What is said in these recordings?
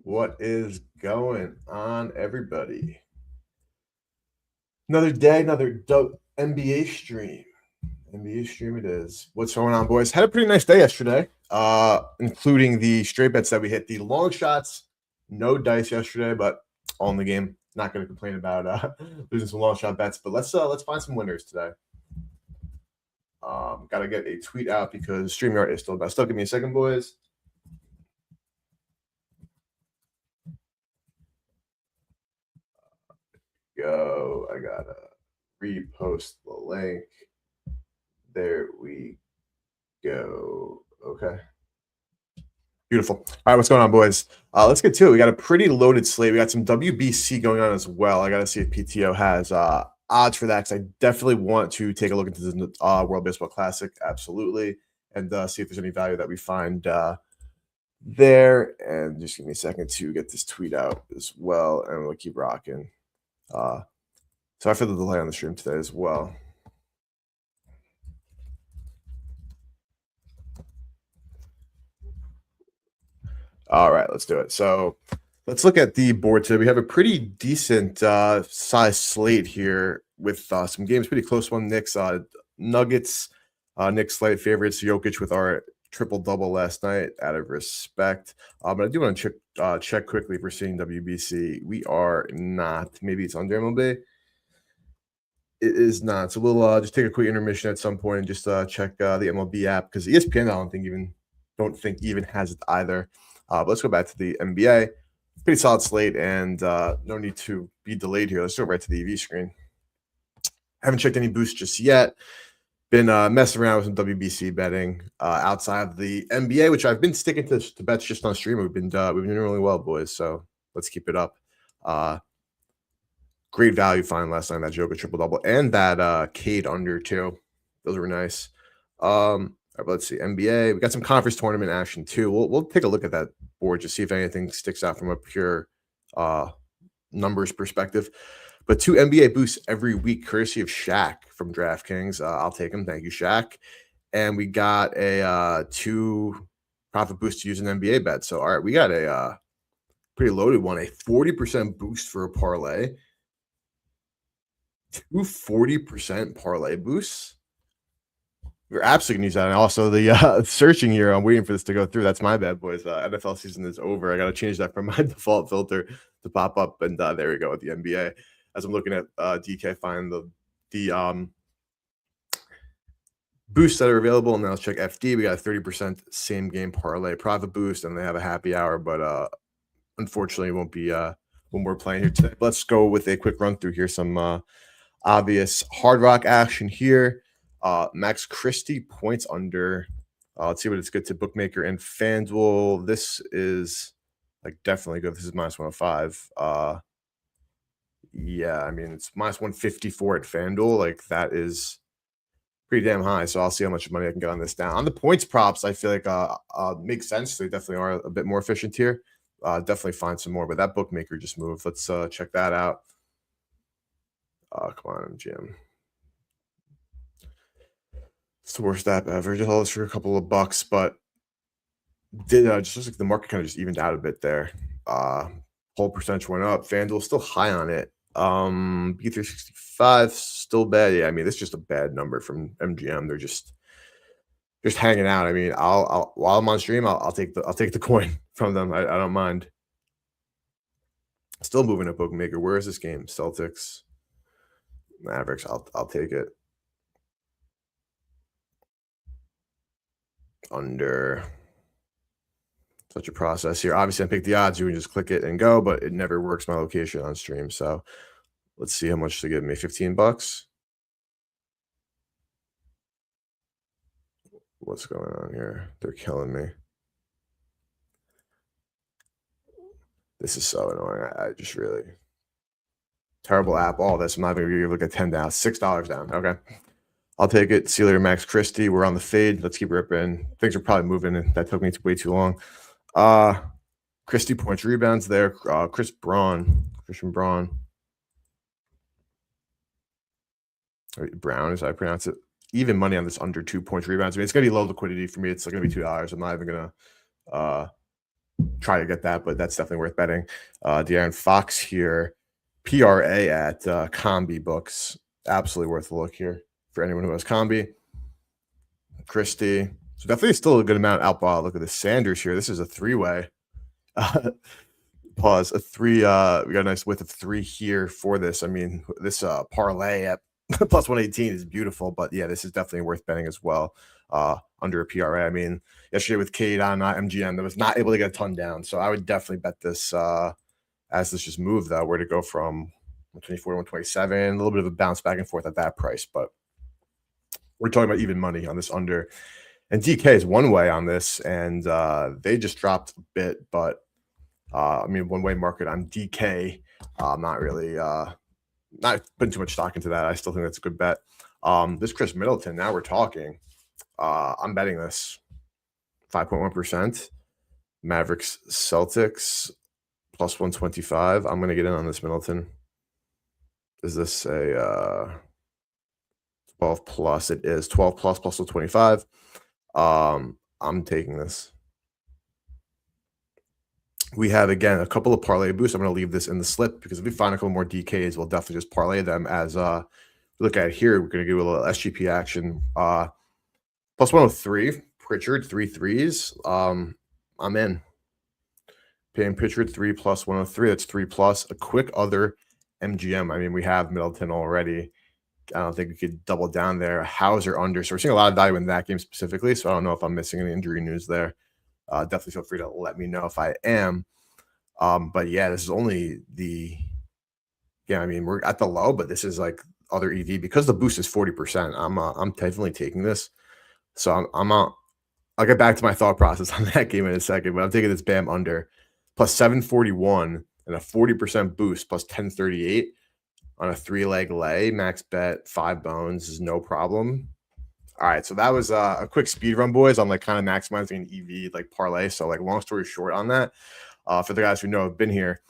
What is going on, everybody? Another day, another dope NBA stream. NBA stream it is. What's going on, boys? Had a pretty nice day yesterday, including the straight bets that we hit. The long shots, no dice yesterday, but all in the game. Not going to complain about losing some long shot bets, but let's find some winners today. Got to get a tweet out because StreamYard is still best. Still, give me a second, boys. Go. I gotta repost the link. There we go. Okay. Beautiful. All right, what's going on, boys? Let's get to it. We got a pretty loaded slate. We got some WBC going on as well. I got to see if PTO has odds for that because I definitely want to take a look into the World Baseball Classic. Absolutely. And see if there's any value that we find there. And just give me a second to get this tweet out as well. And we'll keep rocking. Sorry for the delay on the stream today as well. All right, let's do it. So let's look at the board today. We have a pretty decent size slate here with some games, pretty close one. Knicks, Nuggets, Knicks slight favorites. Jokic with our triple-double last night out of respect. But I do want to check quickly if we're seeing WBC. We are not. Maybe it's under MLB. It is not. So we'll just take a quick intermission at some point and just check the MLB app because ESPN, I don't think even has it either. But let's go back to the NBA. Pretty solid slate, and no need to be delayed here. Let's go right to the EV screen. Haven't checked any boosts just yet. Been messing around with some WBC betting outside of the NBA, which I've been sticking to bets just on stream. We've been doing really well, boys. So let's keep it up. Great value find last night, that Joker triple-double, and that Cade under, too. Those were nice. All right, let's see. NBA. We got some conference tournament action, too. We'll take a look at that board to see if anything sticks out from a pure numbers perspective. But 2 NBA boosts every week, courtesy of Shaq from DraftKings. I'll take them. Thank you, Shaq. And we got a 2 profit boost to use an NBA bet. So, all right, we got a pretty loaded one, a 40% boost for a parlay. 2 40% parlay boosts. We're absolutely going to use that. And also the searching here, I'm waiting for this to go through. That's my bad, boys. NFL season is over. I got to change that from my default filter to pop up. And there we go with the NBA. As I'm looking at DK, find the boosts that are available. And then let's check FD. We got a 30% same game parlay profit boost. And they have a happy hour. But unfortunately, it won't be when we're playing here today. Let's go with a quick run through here. Some obvious Hard Rock action here. Max Christie points under. Let's see what it's good to bookmaker and FanDuel. This is like definitely good. This is minus 105. Yeah, I mean it's minus 154 at FanDuel. Like that is pretty damn high. So I'll see how much money I can get on this down. On the points props, I feel like makes sense. They definitely are a bit more efficient here. Definitely find some more, but that bookmaker just moved. Let's check that out. Come on, Jim. It's the worst app ever. Just all this for a couple of bucks, but did just looks like the market kind of just evened out a bit there. Whole percentage went up. FanDuel still high on it. B365 still bad. Yeah, I mean, it's just a bad number from MGM. They're just hanging out. I mean, I'll while I'm on stream, I'll take the coin from them. I don't mind. Still moving a bookmaker. Where is this game? Celtics, Mavericks. I'll take it. Under such a process here. Obviously, I pick the odds. You can just click it and go, but it never works my location on stream. So let's see how much to give me. $15. What's going on here? They're killing me. This is so annoying. I just really terrible app. All this. I'm not even gonna look at 10 down. $6 down. Okay. I'll take it. See you later, Max Christie. We're on the fade. Let's keep ripping. Things are probably moving, and that took me way too long. Christie points, rebounds there. Christian Braun. Brown, as I pronounce it. Even money on this under 2 points rebounds. I mean, it's going to be low liquidity for me. It's going to be $2. I'm not even going to try to get that, but that's definitely worth betting. De'Aaron Fox here, PRA at Combi Books. Absolutely worth a look here for anyone who has Combi. Christie. So definitely still a good amount out. Look at the Sanders here. This is a three-way. Pause. A three. We got a nice width of 3 here for this. I mean, this parlay at plus 118 is beautiful, but yeah, this is definitely worth betting as well. Under a PRA. I mean, yesterday with Cade on MGM, that was not able to get a ton down. So I would definitely bet this as this just moved, where to go from 124 to 127. A little bit of a bounce back and forth at that price, but we're talking about even money on this under. And DK is one way on this, and they just dropped a bit, but I mean, one way market on DK. I'm not really not putting too much stock into that. I still think that's a good bet. This Chris Middleton, now we're talking. I'm betting this 5.1%. Mavericks Celtics plus 125. I'm going to get in on this Middleton. Is this a 12 plus? It is 12 plus 125. I'm taking this. We have, again, a couple of parlay boosts. I'm going to leave this in the slip because if we find a couple more DKs, we'll definitely just parlay them. As look at it here, we're going to do a little SGP action. Plus 103, Pritchard, 3 threes. I'm in. Paying Pritchard 3 plus 103. That's 3 plus. A quick other MGM. I mean, we have Middleton already. I don't think we could double down there. Hauser under. So we're seeing a lot of value in that game specifically. So I don't know if I'm missing any injury news there. Definitely feel free to let me know if I am. But yeah, this is only the. Yeah, I mean, we're at the low, but this is like other EV because the boost is 40%. I'm definitely taking this. So I'll get back to my thought process on that game in a second, but I'm taking this Bam under plus 741 and a 40% boost plus 1038 on a 3-leg lay. Max bet 5 bones is no problem. All right, so that was a quick speed run, boys, on like kind of maximizing an EV like parlay. So like long story short on that, for the guys who know have been here,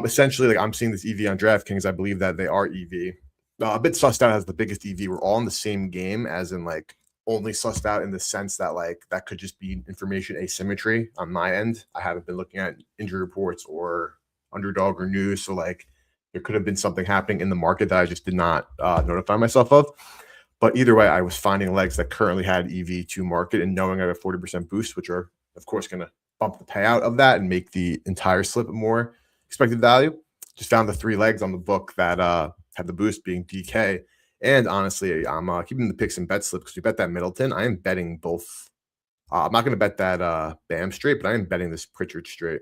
essentially like I'm seeing this EV on DraftKings. I believe that they are EV. A bit sussed out as the biggest EV. We're all in the same game, as in like only sussed out in the sense that like that could just be information asymmetry on my end. I haven't been looking at injury reports or underdog or news, so like there could have been something happening in the market that I just did not notify myself of. But either way, I was finding legs that currently had EV to market and knowing I have a 40% boost, which are, of course, going to bump the payout of that and make the entire slip more expected value. Just found the 3 legs on the book that had the boost being DK. And honestly, I'm keeping the picks and bet slip because we bet that Middleton. I am betting both. I'm not going to bet that Bam straight, but I am betting this Pritchard straight.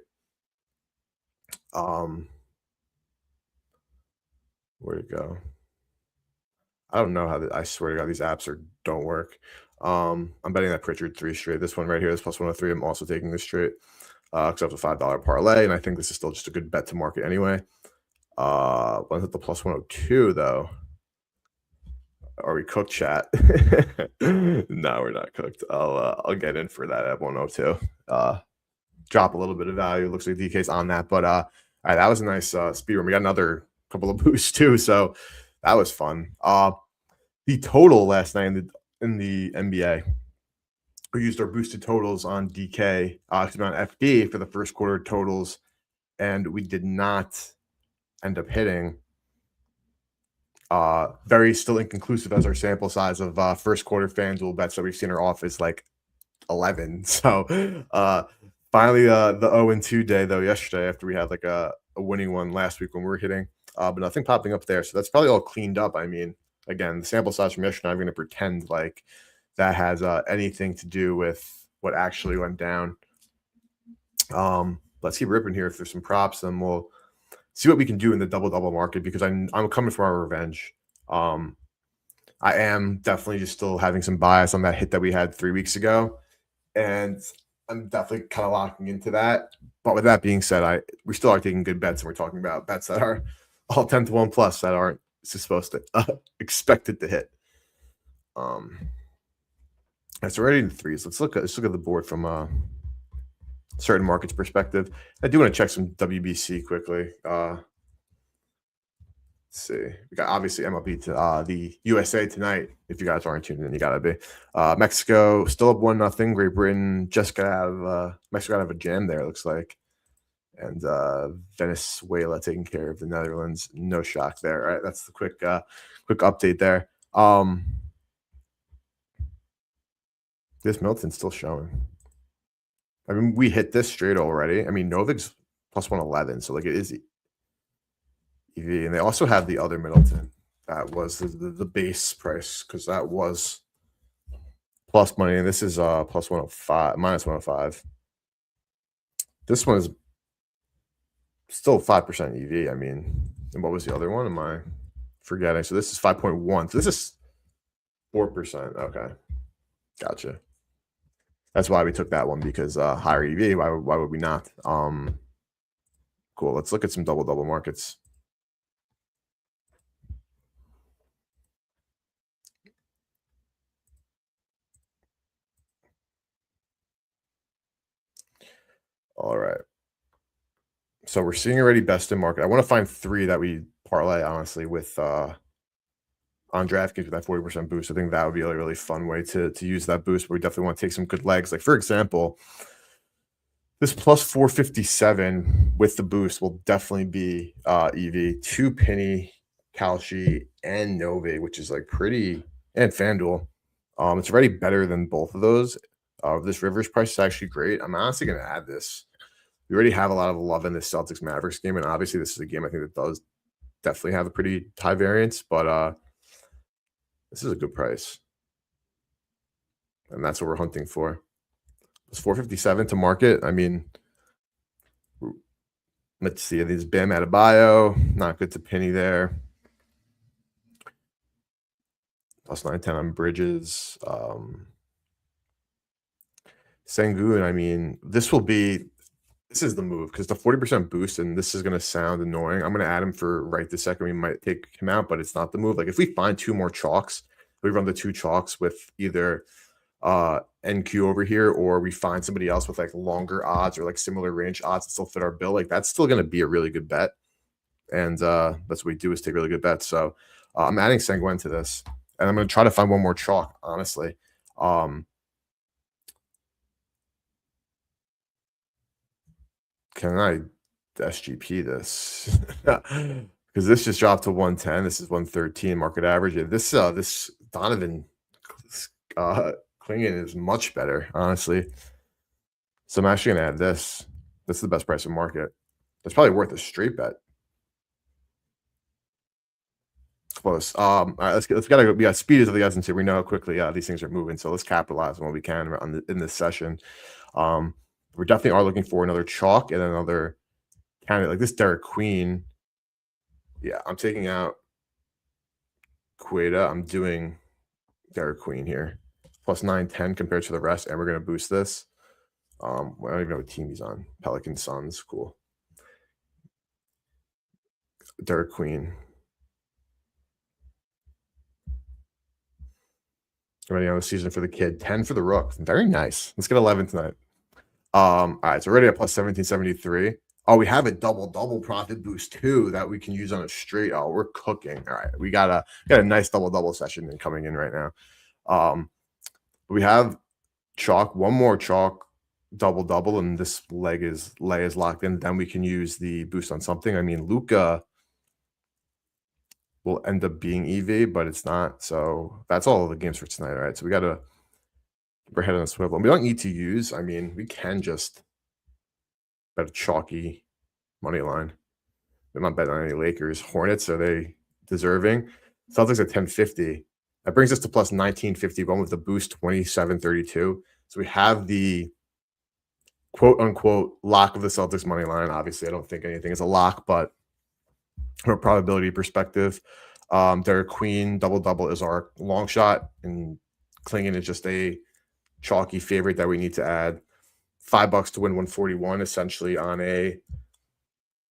Where'd it go? I don't know how I swear to God, these apps don't work. I'm betting that Pritchard 3 straight. This one right here is plus 103. I'm also taking this straight because I have a $5 parlay, and I think this is still just a good bet to market anyway. Let's hit the plus 102 though. Are we cooked, chat? No, we're not cooked. I'll get in for that at 102. Drop a little bit of value. Looks like DK's on that, but all right, that was a nice speed run. We got another couple of boosts too, so that was fun. The total last night in the NBA, we used our boosted totals on DK, on FD for the first quarter totals, and we did not end up hitting. Very still inconclusive as our sample size of first quarter FanDuel bets that we've seen are off is like 11. So finally the 0-2 day though yesterday after we had like a winning one last week when we were hitting, but nothing popping up there. So that's probably all cleaned up. I mean, again, the sample size from yesterday, I'm going to pretend like that has anything to do with what actually went down. Let's keep ripping here. If there's some props, then we'll see what we can do in the double market because I'm coming for our revenge. I am definitely just still having some bias on that hit that we had 3 weeks ago, and I'm definitely kind of locking into that. But with that being said, we still are taking good bets, and we're talking about bets that are all 10 to 1 plus that aren't supposed to expected to hit. It's already in threes. Let's look at the board from a certain markets perspective. I do want to check some WBC quickly. Let's see. We got obviously MLB to the USA tonight. If you guys aren't tuned in, you gotta be. Mexico still up 1-0. Great Britain just got out of Mexico got out of a jam there, it looks like. And Venezuela taking care of the Netherlands. No shock there. All right. That's the quick update there. This Milton's still showing. I mean, we hit this straight already. I mean, Novig's plus 111, so like it is EV, and they also have the other Middleton. That was the base price because that was plus money, and this is plus 105, minus 105. This one is still 5% EV. I mean, and what was the other one? Am I forgetting? So this is 5.1. So this is 4%. Okay, gotcha. That's why we took that one, because higher EV. Why would we not? Cool. Let's look at some double markets. All right. So we're seeing already best in market. I want to find 3 that we parlay, honestly, with on DraftKings with that 40% boost. I think that would be a really fun way to use that boost, but we definitely want to take some good legs. Like, for example, this plus 457 with the boost will definitely be EV. 2 Penny, Kalshi, and Novi, which is like pretty, and FanDuel. It's already better than both of those. This Rivers price is actually great. I'm honestly going to add this. We already have a lot of love in this Celtics Mavericks game, and obviously this is a game I think that does definitely have a pretty high variance, but this is a good price, and that's what we're hunting for. It's 457 to market. I mean, let's see. These Bam Adebayo, not good to Penny there. Plus 910 on Bridges. Sengun, I mean, this is the move, because the 40% boost, and this is going to sound annoying. I'm going to add him for right this second. We might take him out, but it's not the move. Like, if we find 2 more chalks, we run the 2 chalks with either NQ over here, or we find somebody else with like longer odds or like similar range odds that still fit our bill. Like, that's still going to be a really good bet. And that's what we do, is take really good bets. So I'm adding Sengun to this, and I'm going to try to find 1 more chalk, honestly. Can I SGP this? Because this just dropped to 110. This is 113 market average. Yeah, this Donovan Clingan is much better, honestly. So I'm actually gonna add this. This is the best price in market. That's probably worth a straight bet. Close. All right, let's gotta go. We got speed of the essence here. We know how quickly these things are moving, so let's capitalize on what we can in this session. We definitely are looking for another chalk and another candidate like this Derek Queen. Yeah, I'm taking out Queta. I'm doing Derek Queen here. Plus 910 compared to the rest, and we're going to boost this. I don't even know what team he's on. Pelican Suns. Cool. Derek Queen. Ready on the season for the kid. 10 for the Rook. Very nice. Let's get 11 tonight. All right, so already at plus 1773. Oh, we have a double profit boost too that we can use on a straight. Oh, we're cooking. All right, we got a nice double session coming in right now. We have chalk, 1 more chalk double, and this leg is locked in. Then we can use the boost on something. I mean, Luka will end up being EV, but it's not. So that's all of the games for tonight. All right, so we got to keep our head on a swivel. And we don't need to use. I mean, we can just bet a chalky money line. I'm not betting on any Lakers. Hornets, are they deserving? Celtics at 1050. That brings us to plus 1951 with the boost 2732. So we have the quote unquote lock of the Celtics money line. Obviously, I don't think anything is a lock, but from a probability perspective, Derek Queen double is our long shot, and Clingan is just a chalky favorite that we need to add. $5 to win 141 essentially on a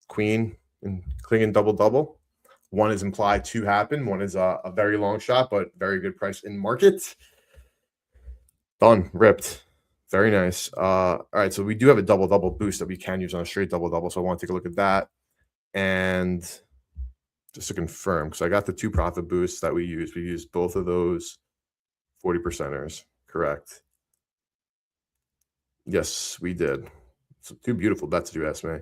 Queen and Clingan double. 1 is implied to happen. 1 is a very long shot, but very good price in market. Done. Ripped. Very nice. All right, so we do have a double boost that we can use on a straight double. So I want to take a look at that. And just to confirm, because I got the 2 profit boosts that we used. We used both of those 40 percenters, correct? Yes, we did. So 2 beautiful bets to do, Esme.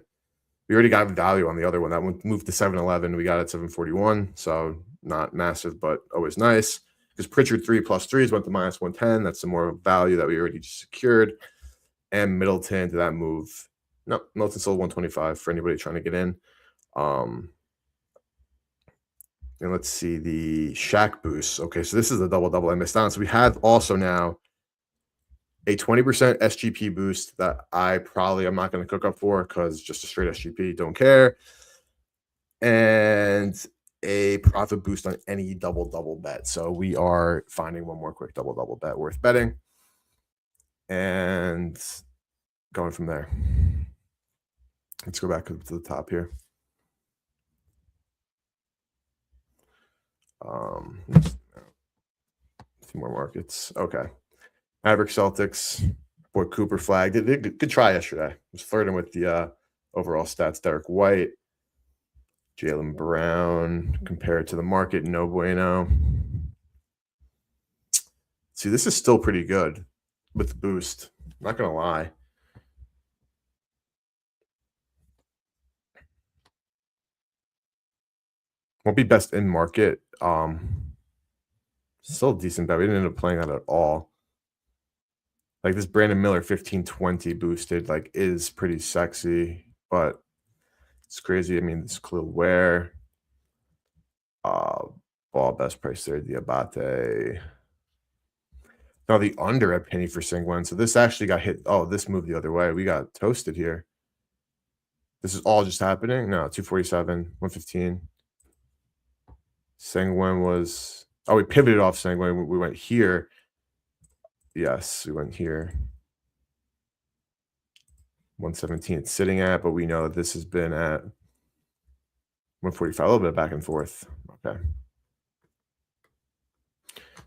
We already got value on the other one. That one moved to 711. We got it at 741. So not massive, but always nice. Because Pritchard 3 plus 3s went to minus 110. That's some more value that we already secured. And Middleton to that move. No, Middleton sold 125 for anybody trying to get in. And let's see the Shaq boost. Okay, so this is the double I missed on. So we have also now a 20% SGP boost that I'm not going to cook up for because just a straight SGP, don't care. And a profit boost on any double bet. So we are finding one more quick double bet worth betting and going from there. Let's go back to the top here. A few more markets. Okay. Maverick Celtics. Boy, Cooper flagged it. Good try yesterday. Was flirting with the overall stats. Derek White. Jaylen Brown compared to the market, no bueno. See, this is still pretty good with the boost. I'm not going to lie. Won't be best in market. Still a decent bet. We didn't end up playing that at all. Like this Brandon Miller 1520 boosted, like, is pretty sexy, but it's crazy. I mean, this Khalil Ware. Ball best price there, Diabate. Now the under at penny for Sengun. So this actually got hit. Oh, this moved the other way. We got toasted here. This is all just happening? No, 247, 115. Sengun was... Oh, we pivoted off Sengun. We went here. Yes, we went here. 117 it's sitting at, but we know that this has been at 145, a little bit back and forth. Okay.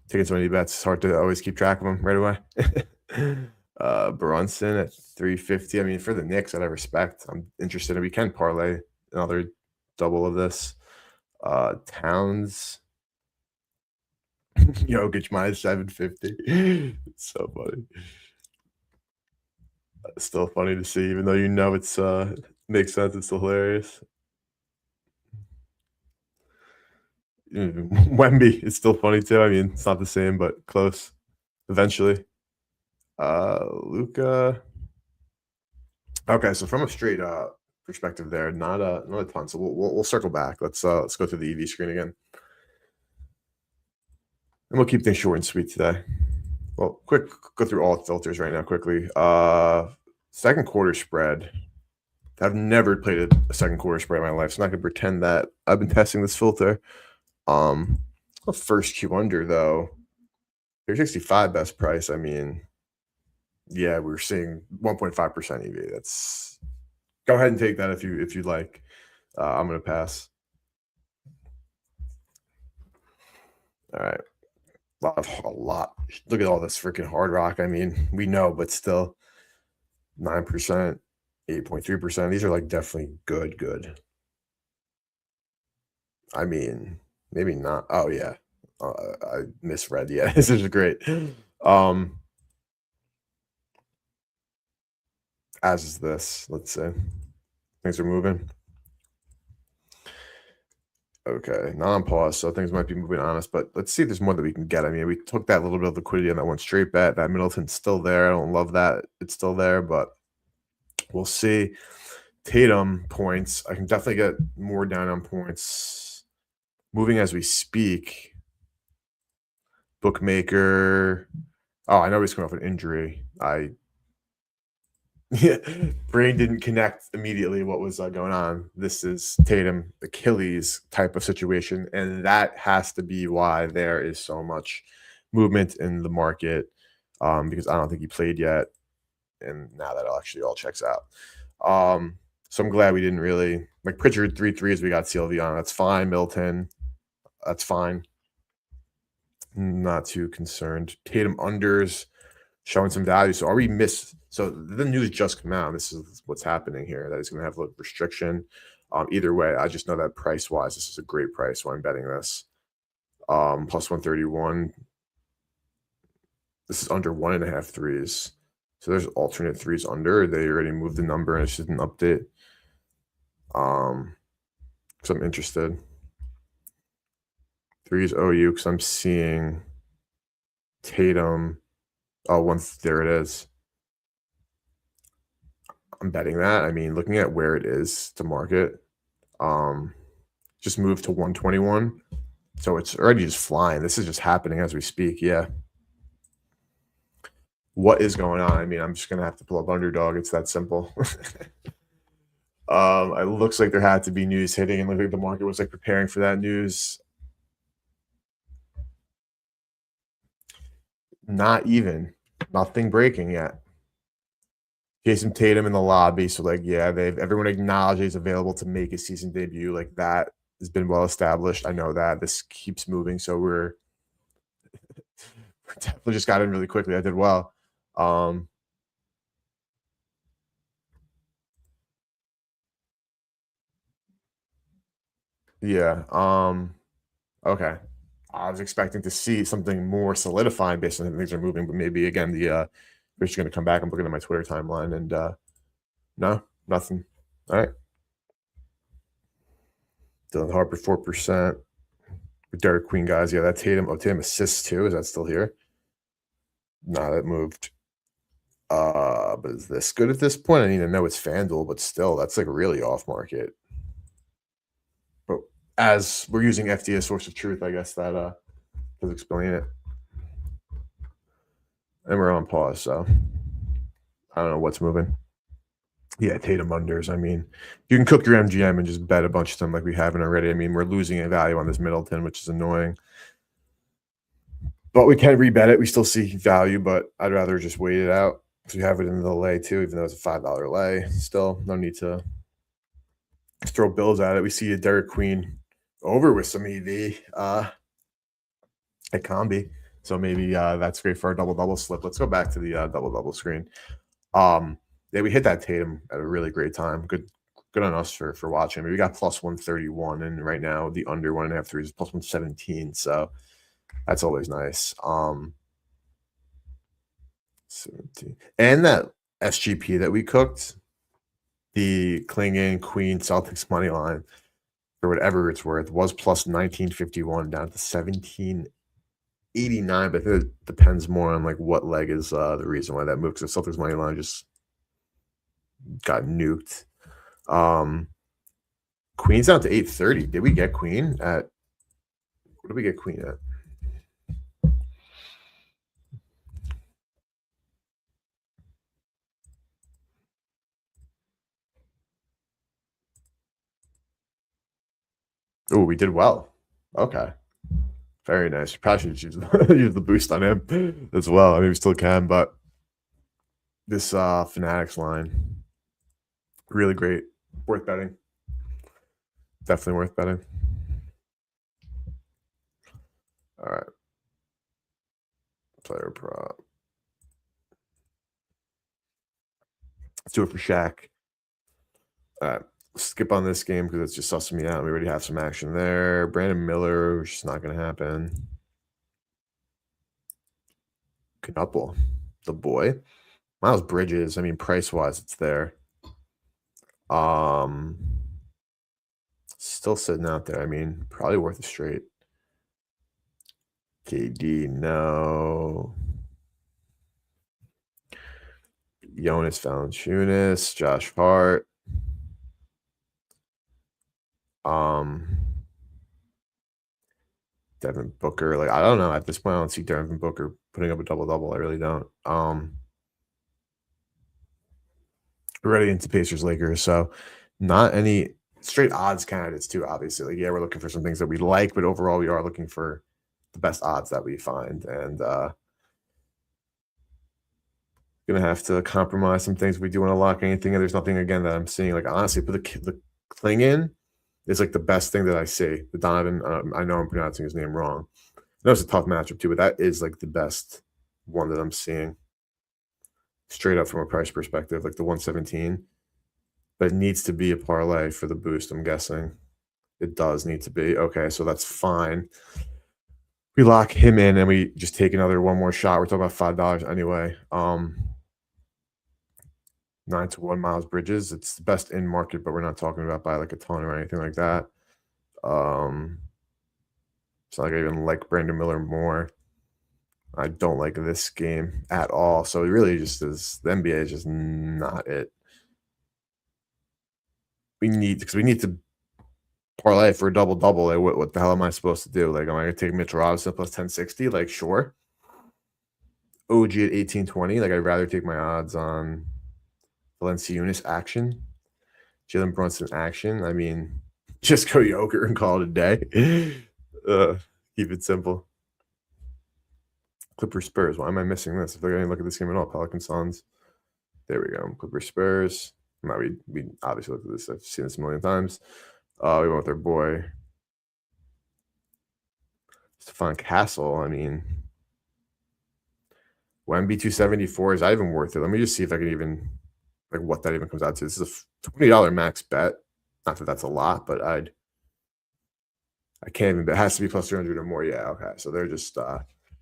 Taking so many bets, it's hard to always keep track of them right away. Brunson at 350. I mean, for the Knicks, out of respect, I'm interested. We can parlay another double of this. Towns. Jokic minus 750. It's so funny. It's still funny to see, even though it's makes sense. It's still hilarious. Wemby, it's still funny too. I mean, it's not the same, but close. Eventually. Luka. Okay, so from a straight perspective there, not a ton. So we'll circle back. Let's go through the EV screen again. And we'll keep things short and sweet today. Well, go through all the filters right now quickly. Second quarter spread. I've never played a second quarter spread in my life, so I'm not gonna pretend that I've been testing this filter. First Q under though. 365 best price. I mean, yeah, we're seeing 1.5% EV. That's... Go ahead and take that if you'd like. I'm gonna pass. All right. A lot. Look at all this freaking Hard Rock. I mean, we know, but still 9%, 8.3%. These are like definitely good. I mean, maybe not. Oh yeah. I misread. Yeah, this is great. As is this. Let's see. Things are moving. Okay, not on pause, so things might be moving on us, but let's see if there's more that we can get. I mean, we took that little bit of liquidity on that one straight bet. That Middleton's still there. I don't love that it's still there, but we'll see. Tatum points. I can definitely get more down on points. Moving as we speak. Bookmaker. Oh, I know he's coming off an injury. Brain didn't connect immediately what was going on. This is Tatum Achilles type of situation, and that has to be why there is so much movement in the market, because I don't think he played yet, and now that actually all checks out. So I'm glad we didn't really like Pritchard 3 3s. We got CLV on. That's fine. Milton, that's fine. Not too concerned. Tatum unders showing some value. So are we So the news just come out. This is what's happening here. That he's going to have a restriction. Either way, I just know that price wise, this is a great price when I'm betting this. Plus 131. This is under 1.5 threes. So there's alternate threes under. They already moved the number and it's just an update. So I'm interested. Threes OU because I'm seeing Tatum. Oh, there it is. I'm betting that. I mean, looking at where it is to market, just moved to 121. So it's already just flying. This is just happening as we speak. Yeah. What is going on? I mean, I'm just gonna have to pull up Underdog. It's that simple. It looks like there had to be news hitting, and look like the market was like preparing for that news. Not even. Nothing breaking yet. Jason Tatum in the lobby. So, like, yeah, everyone acknowledges he's available to make his season debut. Like, that has been well established. I know that. This keeps moving. So we're definitely just got in really quickly. I did well. Yeah. Okay. I was expecting to see something more solidifying based on how things are moving, but maybe again we're just gonna come back. I'm looking at my Twitter timeline and no, nothing. All right. Dylan Harper 4%. Derek Queen guys, yeah, that's Tatum. Oh, Tatum assists too. Is that still here? No, that moved. But is this good at this point? I need to know it's FanDuel, but still, that's like really off market. But as we're using FD as source of truth, I guess that does explain it. And we're on pause, so I don't know what's moving. Yeah, Tatum unders. I mean, you can cook your MGM and just bet a bunch of them like we haven't already. I mean, we're losing in value on this Middleton, which is annoying. But we can rebet it. We still see value, but I'd rather just wait it out. Because we have it in the lay too, even though it's a $5 lay. Still, no need to throw bills at it. We see a Derek Queen over with some EV at Combi. So maybe that's great for our double-double slip. Let's go back to the double-double screen. Yeah, we hit that Tatum at a really great time. Good on us for watching. I mean, we got plus 131, and right now the under 1.5 threes is plus 117. So that's always nice. 17. And that SGP that we cooked, the Klingon Queen Celtics money line, for whatever it's worth, was plus 1951 down to 1789. But I think it depends more on like what leg is the reason why that moved. Because the Celtics money line just got nuked. Queen's down to 830. Did we get Queen at what did we get Queen at? Oh, we did well. Okay. Very nice. Probably should use the boost on him as well. I mean, we still can, but this Fanatics line, really great. Worth betting. Definitely worth betting. All right. Player prop. Let's do it for Shaq. All right. Skip on this game because it's just sussing me out. We already have some action there. Brandon Miller, which is not going to happen. Knuckle, the boy. Miles Bridges. I mean, price-wise, it's there. Still sitting out there. I mean, probably worth a straight. KD, no. Jonas Valanciunas, Josh Hart. Devin Booker. Like, I don't know. At this point, I don't see Devin Booker putting up a double-double. I really don't. We're ready into Pacers Lakers. So not any straight odds candidates too, obviously. Like, yeah, we're looking for some things that we like, but overall we are looking for the best odds that we find. And gonna have to compromise some things if we do want to lock anything. And there's nothing again that I'm seeing. Like, honestly, put the Klingon is like the best thing that I see. The Donovan, I know I'm pronouncing his name wrong. I know it's a tough matchup too, but that is like the best one that I'm seeing straight up from a price perspective, like the 117. But it needs to be a parlay for the boost, I'm guessing. It does need to be. Okay, so that's fine. We lock him in and we just take one more shot. We're talking about $5 anyway. 9-1 Miles Bridges. It's the best in market, but we're not talking about by like a ton or anything like that. It's not like I even like Brandon Miller more. I don't like this game at all. So it really just is, the NBA is just not it. We need to parlay for a double-double. Like, what the hell am I supposed to do? Like, am I gonna take Mitchell Robinson plus 1060? Like, sure. OG at 1820. Like, I'd rather take my odds on Valanciunas action, Jalen Brunson action. I mean, just go Joker and call it a day. Keep it simple. Clippers Spurs. Why am I missing this? If they're going to look at this game at all, Pelicans Suns. There we go. Clippers Spurs. No, we obviously looked at this. I've seen this a million times. We went with our boy Stephon Castle. I mean, Wemby 274 is that even worth it? Let me just see if I can even like what that even comes out to. This is a $20 max bet. Not that that's a lot, but I can't even bet. It has to be plus 300 or more. Yeah, okay. So they're just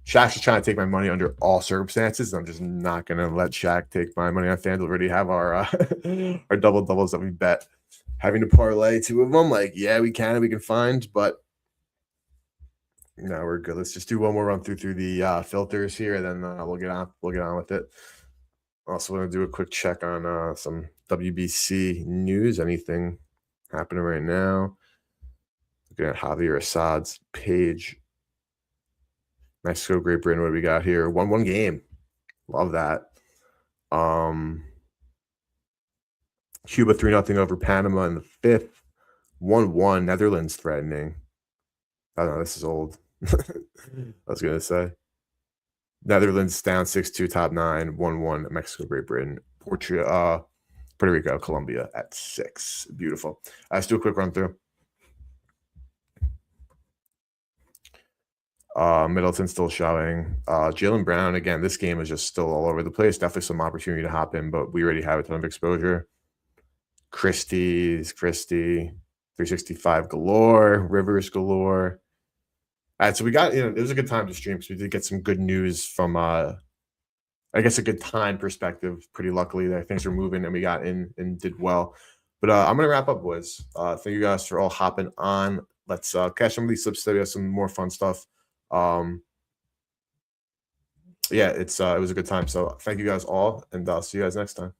Shaq's just trying to take my money under all circumstances. I'm just not gonna let Shaq take my money on FanDuel. We already have our our double doubles that we bet. Having to parlay two of them, like, yeah, we can find, but no, we're good. Let's just do one more run through the filters here, and then we'll get on with it. Also, want to do a quick check on some WBC news. Anything happening right now? Looking at Javier Assad's page. Mexico, Great Britain. What do we got here? 1-1 game. Love that. Cuba 3-0 over Panama in the 5th. 1-1. Netherlands threatening. I don't know. This is old. I was going to say. Netherlands down 6-2, top 9. 1-1. Mexico, Great Britain. Puerto Rico, Colombia at 6. Beautiful. Let's do a quick run through. Middleton still showing. Jaylen Brown, again, this game is just still all over the place. Definitely some opportunity to hop in, but we already have a ton of exposure. Christie, 365 galore, Rivers galore. All right, so we got, it was a good time to stream because we did get some good news from, I guess, a good time perspective. Pretty luckily that things are moving and we got in and did well. But I'm going to wrap up, boys. Thank you guys for all hopping on. Let's catch some of these slips today. We have some more fun stuff. Yeah, it was a good time. So thank you guys all, and I'll see you guys next time.